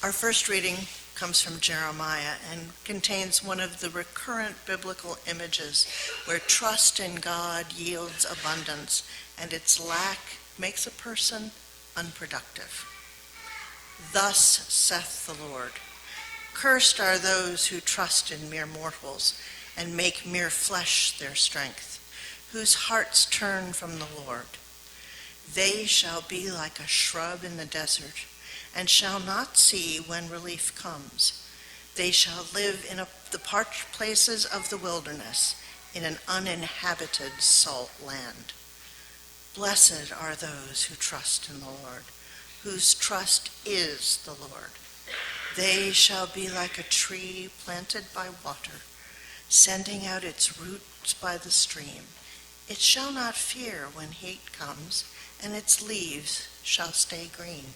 Our first reading comes from Jeremiah and contains one of the recurrent biblical images where trust in God yields abundance and its lack makes a person unproductive. Thus saith the Lord, cursed are those who trust in mere mortals and make mere flesh their strength, whose hearts turn from the Lord. They shall be like a shrub in the desert, and shall not see when relief comes. They shall live in the parched places of the wilderness, in an uninhabited salt land. Blessed are those who trust in the Lord, whose trust is the Lord. They shall be like a tree planted by water, sending out its roots by the stream. It shall not fear when heat comes, and its leaves shall stay green.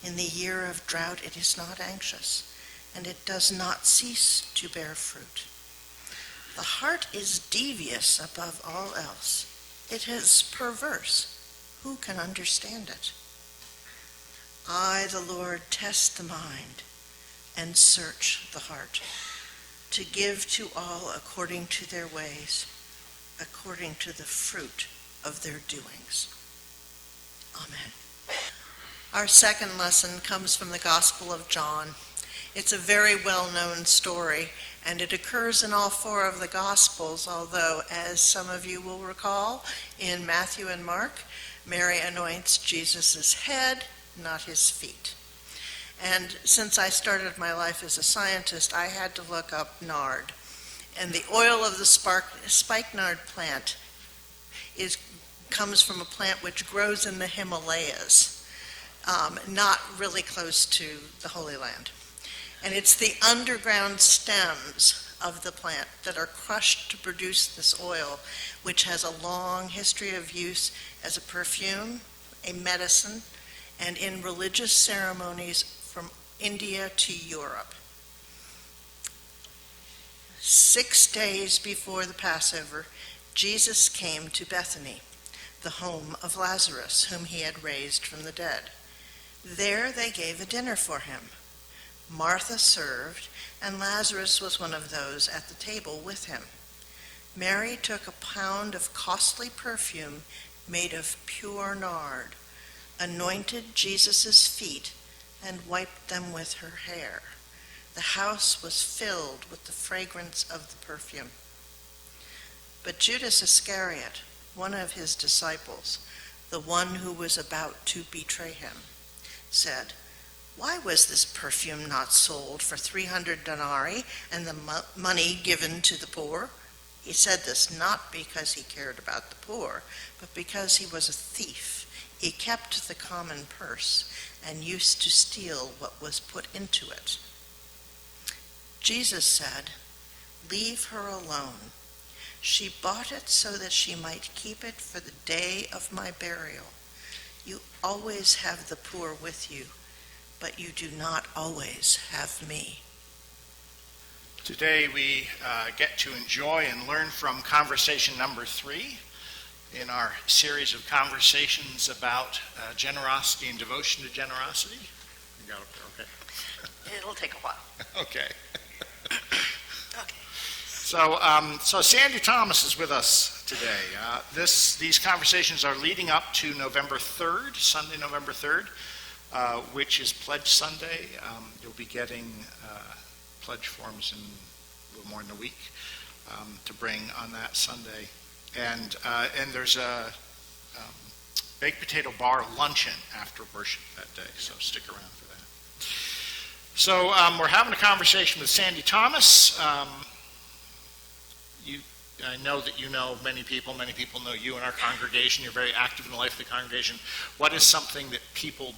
In the year of drought it is not anxious, and it does not cease to bear fruit. The heart is devious above all else. It is perverse. Who can understand it? I, the Lord, test the mind and search the heart, to give to all according to their ways, according to the fruit of their doings. Amen. Our second lesson comes from the Gospel of John. It's a very well-known story, and it occurs in all four of the Gospels, although, as some of you will recall, in Matthew and Mark, Mary anoints Jesus' head, not his feet. And since I started my life as a scientist, I had to look up nard. And the oil of the spikenard plant comes from a plant which grows in the Himalayas, not really close to the Holy Land. And it's the underground stems of the plant that are crushed to produce this oil, which has a long history of use as a perfume, a medicine, and in religious ceremonies from India to Europe. 6 days before the Passover, Jesus came to Bethany, the home of Lazarus, whom he had raised from the dead. There they gave a dinner for him. Martha served, and Lazarus was one of those at the table with him. Mary took a pound of costly perfume made of pure nard, anointed Jesus' feet, and wiped them with her hair. The house was filled with the fragrance of the perfume. But Judas Iscariot, one of his disciples, the one who was about to betray him, said, "Why was this perfume not sold for 300 denarii and the money given to the poor?" He said this not because he cared about the poor, but because he was a thief. He kept the common purse and used to steal what was put into it. Jesus said, "Leave her alone. She bought it so that she might keep it for the day of my burial. You always have the poor with you, but you do not always have me." Today we get to enjoy and learn from conversation number 3 in our series of conversations about generosity and devotion to generosity. You got it there, okay. It'll take a while. Okay. Okay. So Sandy Thomas is with us today. These conversations are leading up to November 3rd, Sunday, November 3rd, which is Pledge Sunday. You'll be getting pledge forms in a little more than a week to bring on that Sunday. And there's a baked potato bar luncheon after worship that day, so stick around for that. So we're having a conversation with Sandy Thomas. I know that you know many people know you in our congregation. You're very active in the life of the congregation. What is something that people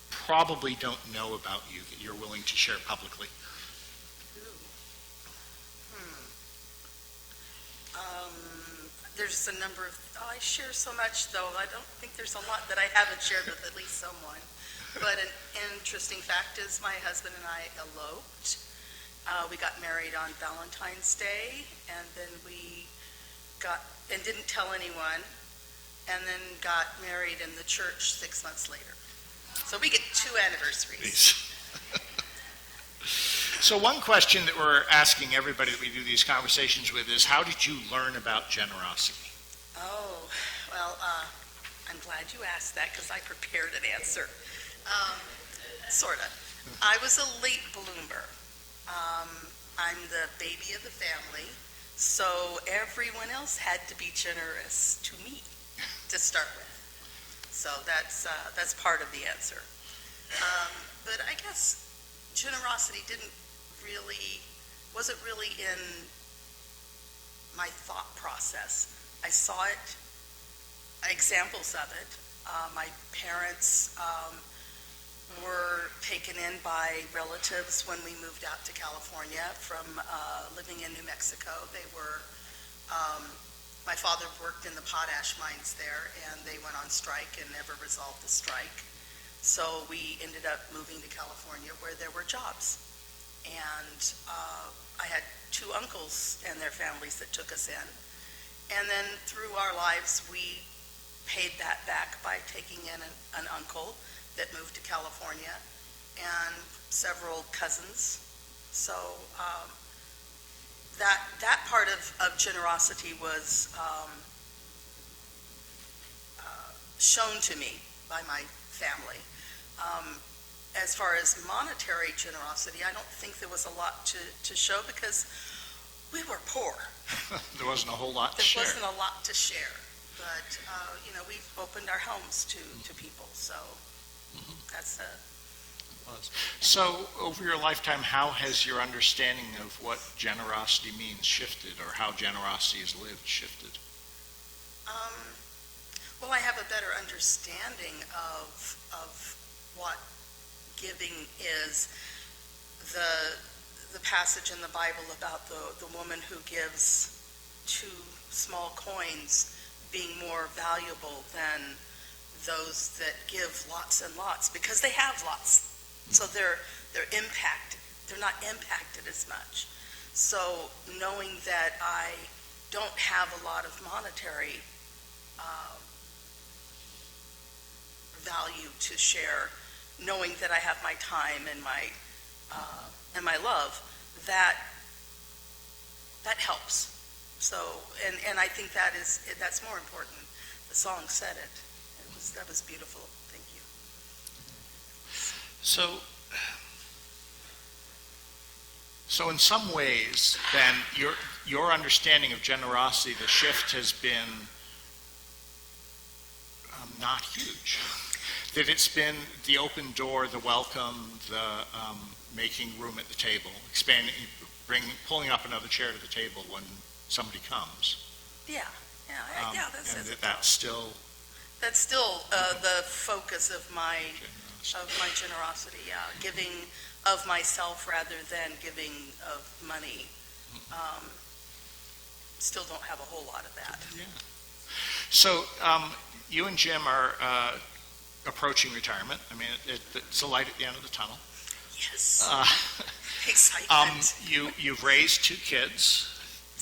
probably don't know about you that you're willing to share publicly? There's a number of, I share so much though, I don't think there's a lot that I haven't shared with at least someone. But an interesting fact is my husband and I eloped. We got married on Valentine's Day, and then we didn't tell anyone, and then got married in the church 6 months later. So we get 2 anniversaries. So one question that we're asking everybody that we do these conversations with is, how did you learn about generosity? Oh, well, I'm glad you asked that because I prepared an answer. Sort of. I was a late bloomer. I'm the baby of the family, so everyone else had to be generous to me to start with. So that's part of the answer. But I guess generosity wasn't really in my thought process. I saw it, examples of it. My parents were taken in by relatives when we moved out to California from living in New Mexico. My father worked in the potash mines there, and they went on strike and never resolved the strike. So we ended up moving to California where there were jobs. And I had 2 uncles and their families that took us in. And then through our lives, we paid that back by taking in an uncle that moved to California and several cousins. So that part of generosity was shown to me by my family. As far as monetary generosity, I don't think there was a lot to show because we were poor. There wasn't a whole lot to share. There wasn't a lot to share. But, we've opened our homes to people, so that's So over your lifetime, how has your understanding of what generosity means shifted, or how generosity is lived shifted? Well, I have a better understanding of what giving is. The passage in the Bible about the woman who gives 2 small coins being more valuable than those that give lots and lots, because they have lots. So they're impacted. They're not impacted as much. So knowing that I don't have a lot of monetary value to share, knowing that I have my time and my love, that helps. So, and I think that's more important. The song said it. That was beautiful. Thank you. So in some ways, then, your understanding of generosity, the shift has been not huge. That it's been the open door, the welcome, the making room at the table, expanding, pulling up another chair to the table when somebody comes. Yeah, that's and it. that's still the focus of my generosity. Yeah, giving of myself rather than giving of money. Still don't have a whole lot of that. Yeah. So you and Jim are approaching retirement. I mean, it's a light at the end of the tunnel. Yes. Excitement. You've raised 2 kids.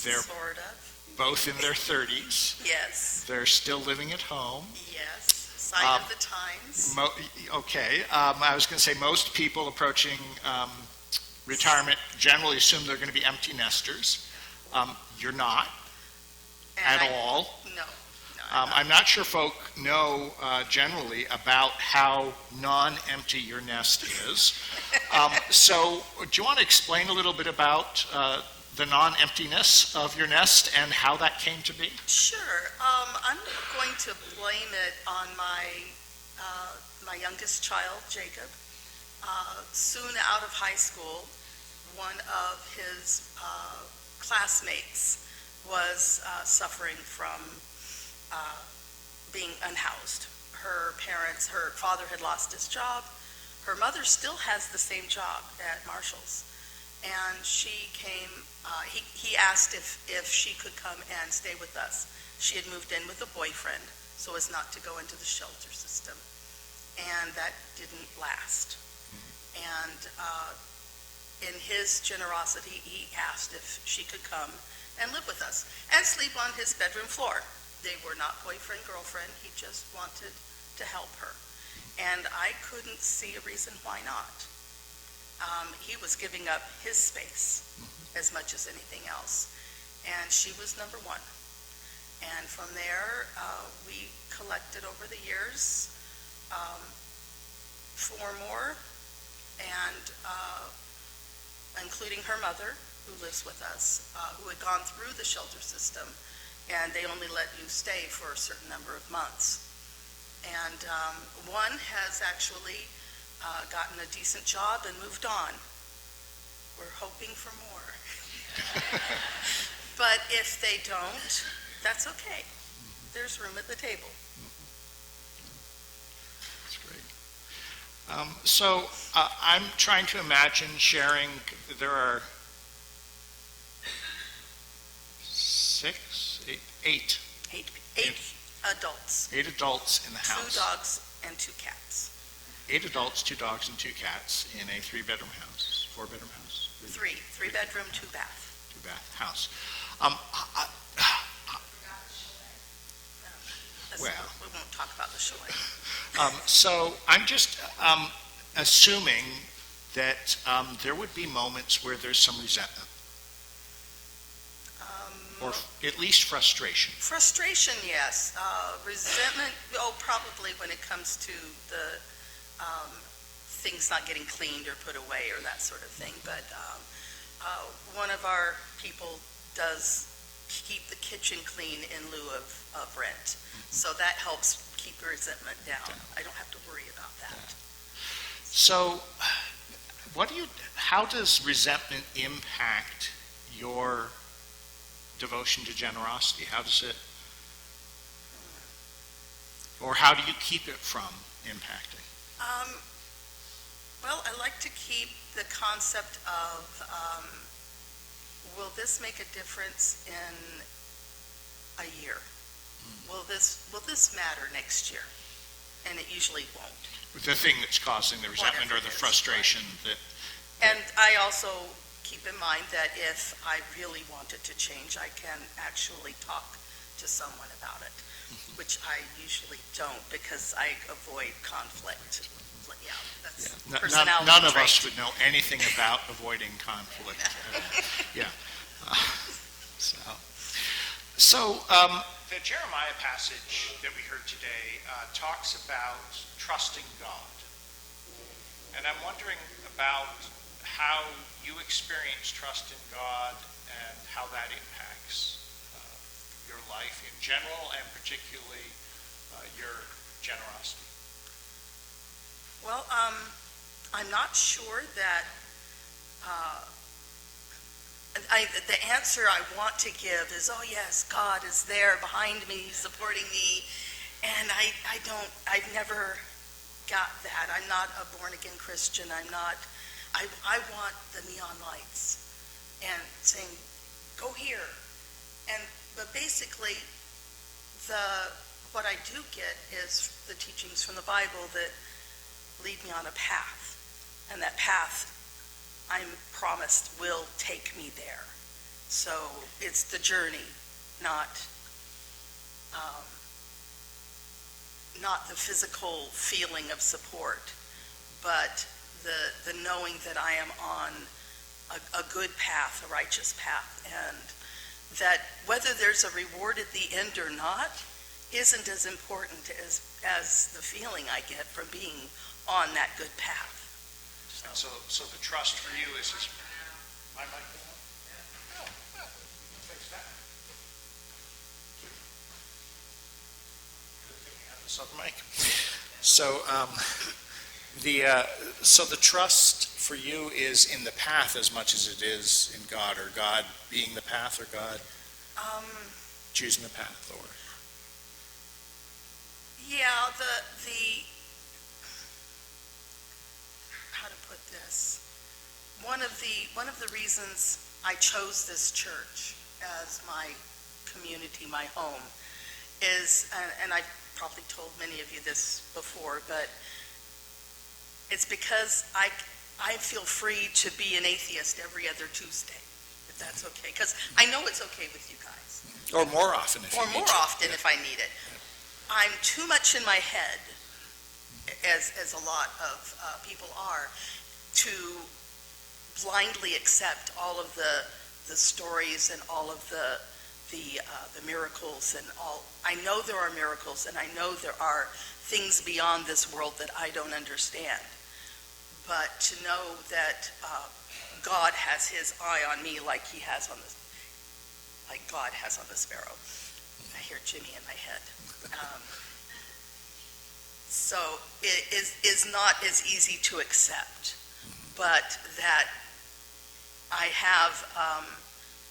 They're sort of. both in their 30s. Yes. They're still living at home. Yes. Sign of the times. Okay. I was going to say most people approaching retirement generally assume they're going to be empty nesters. You're not all. No. I'm not sure folk know generally about how non-empty your nest is. So do you want to explain a little bit about the non-emptiness of your nest and how that came to be? Sure. I'm going to blame it on my youngest child, Jacob. Soon out of high school, one of his classmates was suffering from being unhoused. Her father had lost his job. Her mother still has the same job at Marshall's. And she came, he asked if she could come and stay with us. She had moved in with a boyfriend so as not to go into the shelter system. And that didn't last. And in his generosity, he asked if she could come and live with us and sleep on his bedroom floor. They were not boyfriend, girlfriend. He just wanted to help her. And I couldn't see a reason why not. he was giving up his space as much as anything else. And she was number one. And from there, we collected over the years 4 more, and including her mother, who lives with us, who had gone through the shelter system, and they only let you stay for a certain number of months. And one has actually gotten a decent job and moved on. We're hoping for more. But if they don't, that's okay. There's room at the table. That's great. So I'm trying to imagine sharing, there are 8 Eight adults. 8 adults in the house. 2 dogs and 2 cats. 8 adults, 2 dogs, and 2 cats in a 3-bedroom house, 4-bedroom house? 3 bedroom, 2 bath. 2-bath house. Well. We won't talk about the chalet. So I'm just assuming that there would be moments where there's some resentment, or at least frustration. Frustration, yes. Resentment, probably when it comes to the things not getting cleaned or put away or that sort of thing. But one of our people does keep the kitchen clean in lieu of rent. So that helps keep the resentment down. I don't have to worry about that. So how does resentment impact your devotion to generosity? How does it, or how do you keep it from impacting? Well, I like to keep the concept of, will this make a difference in a year? Will this matter next year? And it usually won't. The thing that's causing the resentment or the frustration that... And I also keep in mind that if I really wanted to change, I can actually talk to someone about it, which I usually don't because I avoid conflict. Yeah, that's personality None of trait. us would know anything about avoiding conflict. Yeah. So the Jeremiah passage that we heard today talks about trusting God. And I'm wondering about how you experience trust in God and how that impacts your life in general and particularly your generosity. Well, I'm not sure that the answer I want to give is, oh yes, God is there behind me, supporting me, and I've never got that. I'm not a born-again Christian. I want the neon lights and saying, go here. But basically, what I do get is the teachings from the Bible that lead me on a path, and that path I'm promised will take me there. So it's the journey, not the physical feeling of support, but the knowing that I am on a good path, a righteous path, and that whether there's a reward at the end or not isn't as important as the feeling I get from being on that good path. So the trust for you is my mic going on? Oh, fix that. Good thing we have this other mic. So the trust for you is in the path as much as it is in God, or God being the path, or God choosing the path, or yeah, the how to put this? One of the reasons I chose this church as my community, my home, is, and I probably told many of you this before, but it's because I feel free to be an atheist every other Tuesday, if that's okay, because I know it's okay with you guys. or more often if you Or need more to. often if I need it. I'm too much in my head, as a lot of people are, to blindly accept all of the stories and all of the miracles and all. I know there are miracles, and I know there are things beyond this world that I don't understand. But to know that God has his eye on me like God has on the sparrow. I hear Jimmy in my head. So it is not as easy to accept, but that I have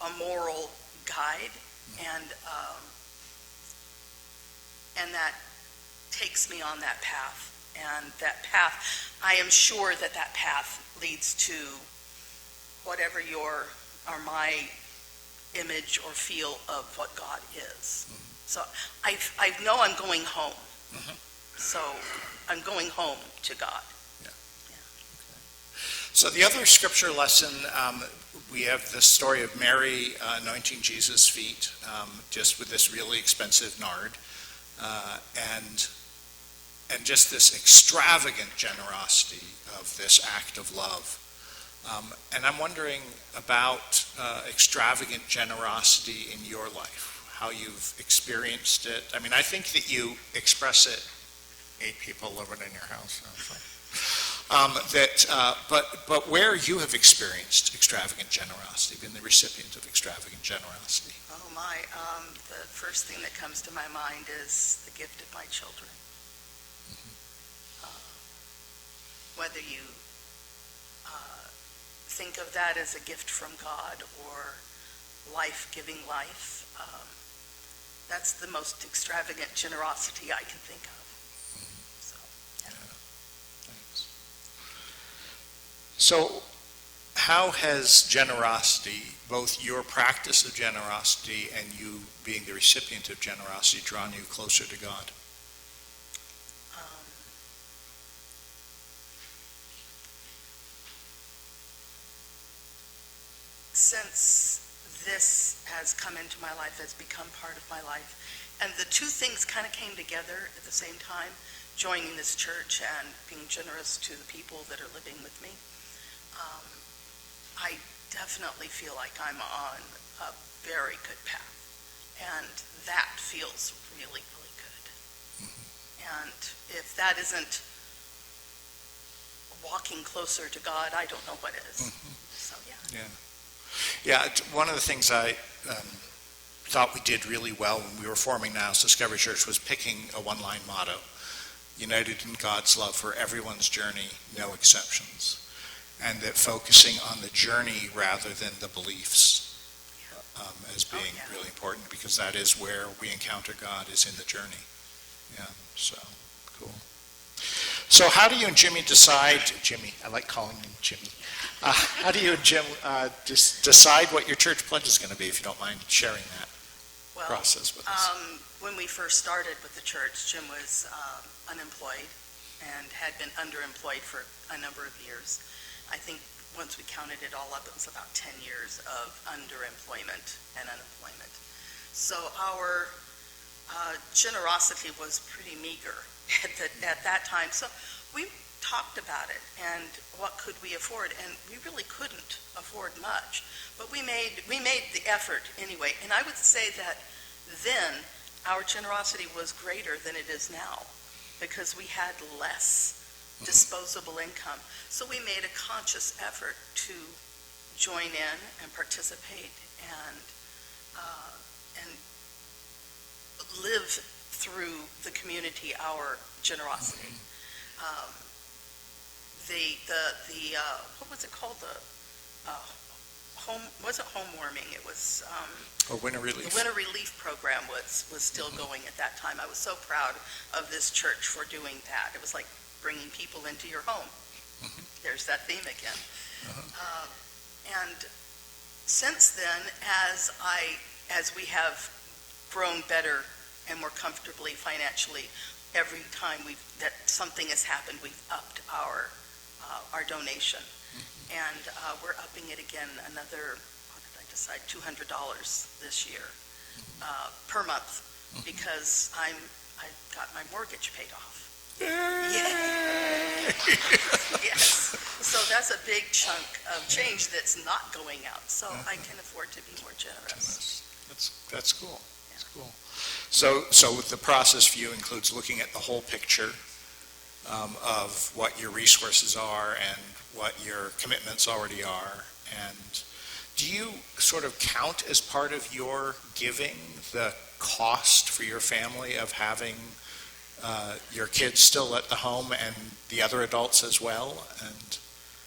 a moral guide, and that takes me on that path. And that path, I am sure that path leads to whatever my image or feel of what God is. So I know I'm going home. So I'm going home to God. Yeah. Okay. So the other scripture lesson, we have the story of Mary anointing Jesus' feet, just with this really expensive nard, and just this extravagant generosity of this act of love. And I'm wondering about extravagant generosity in your life, how you've experienced it. I mean, I think that you express it, 8 people living in your house. But where you have experienced extravagant generosity, been the recipient of extravagant generosity. Oh my, the first thing that comes to my mind is the gift of my children. Whether you think of that as a gift from God or life-giving life, that's the most extravagant generosity I can think of. So, yeah. Thanks. So, how has generosity, both your practice of generosity and you being the recipient of generosity, drawn you closer to God? Since this has come into my life, has become part of my life, and the two things kind of came together at the same time, joining this church and being generous to the people that are living with me, I definitely feel like I'm on a very good path, and that feels really, really good. And if that isn't walking closer to God, I don't know what is. So, yeah. Yeah, one of the things I thought we did really well when we were forming Niles Discovery Church was picking a one-line motto: united in God's love for everyone's journey, no exceptions. And that focusing on the journey rather than the beliefs as being really important, because that is where we encounter God, is in the journey. Yeah, so cool. So how do you and Jimmy decide, I like calling him Jimmy. How do you and Jim decide what your church pledge is going to be, if you don't mind sharing that process with us? When we first started with the church, Jim was unemployed and had been underemployed for a number of years. I think once we counted it all up, it was about 10 years of underemployment and unemployment. So our generosity was pretty meager at that time. So we talked about it and what could we afford, and we really couldn't afford much, but we made the effort anyway. And I would say that then our generosity was greater than it is now, because we had less disposable income. So we made a conscious effort to join in and participate and live through the community our generosity. What was it called? Wasn't home warming. It was Winter Relief. The Winter Relief program was still going at that time. I was so proud of this church for doing that. It was like bringing people into your home. There's that theme again. And since then, as we have grown better and more comfortably financially, every time that something has happened, we've upped our donation. And we're upping it again another, what did I decide, $200 this year per month, because I've got my mortgage paid off. Yay! Yes. So that's a big chunk of change that's not going out, so I can afford to be more generous. That's cool. That's cool. So the process for you includes looking at the whole picture of what your resources are and what your commitments already are. And do you sort of count as part of your giving the cost for your family of having your kids still at the home and the other adults as well? And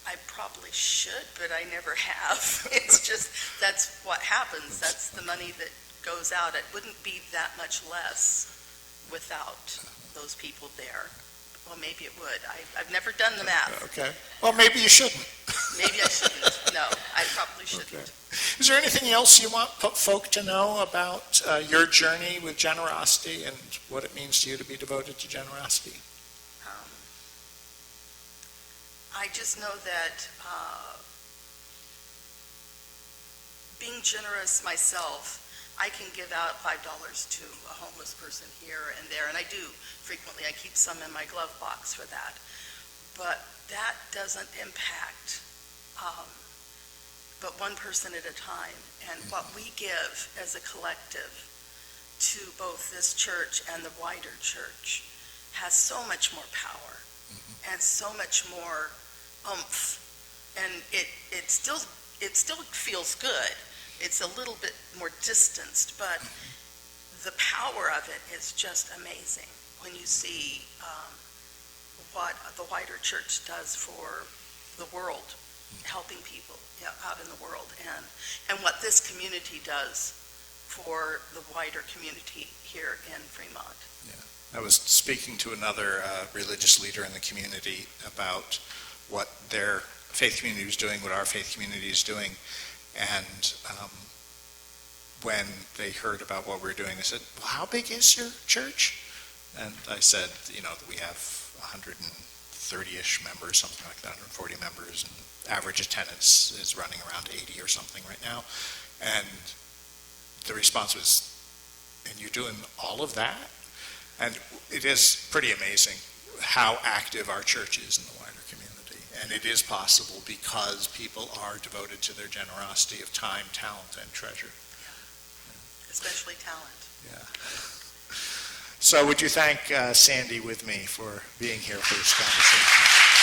I probably should, but I never have. It's just, that's what happens. That's the money that goes out. It wouldn't be that much less without those people there. Well, maybe it would. I've never done the math. Okay. Well, maybe you shouldn't. Maybe I shouldn't. No, I probably shouldn't. Okay. Is there anything else you want folk to know about your journey with generosity and what it means to you to be devoted to generosity? I just know that being generous myself, I can give out $5 to a homeless person here and there, and I do frequently. I keep some in my glove box for that. But that doesn't impact but one person at a time. And what we give as a collective to both this church and the wider church has so much more power and so much more oomph. And it still feels good. It's a little bit more distanced, but the power of it is just amazing when you see what the wider church does for the world, helping people out in the world, and what this community does for the wider community here in Fremont. Yeah. I was speaking to another religious leader in the community about what their faith community was doing, what our faith community is doing, and when they heard about what we were doing, they said, well, how big is your church? And I said, that we have 130-ish members, something like that, 140 members, and average attendance is running around 80 or something right now. And the response was, and you're doing all of that? And it is pretty amazing how active our church is in the wider community. And it is possible because people are devoted to their generosity of time, talent, and treasure. Especially talent. Yeah. So would you thank Sandy with me for being here for this conversation?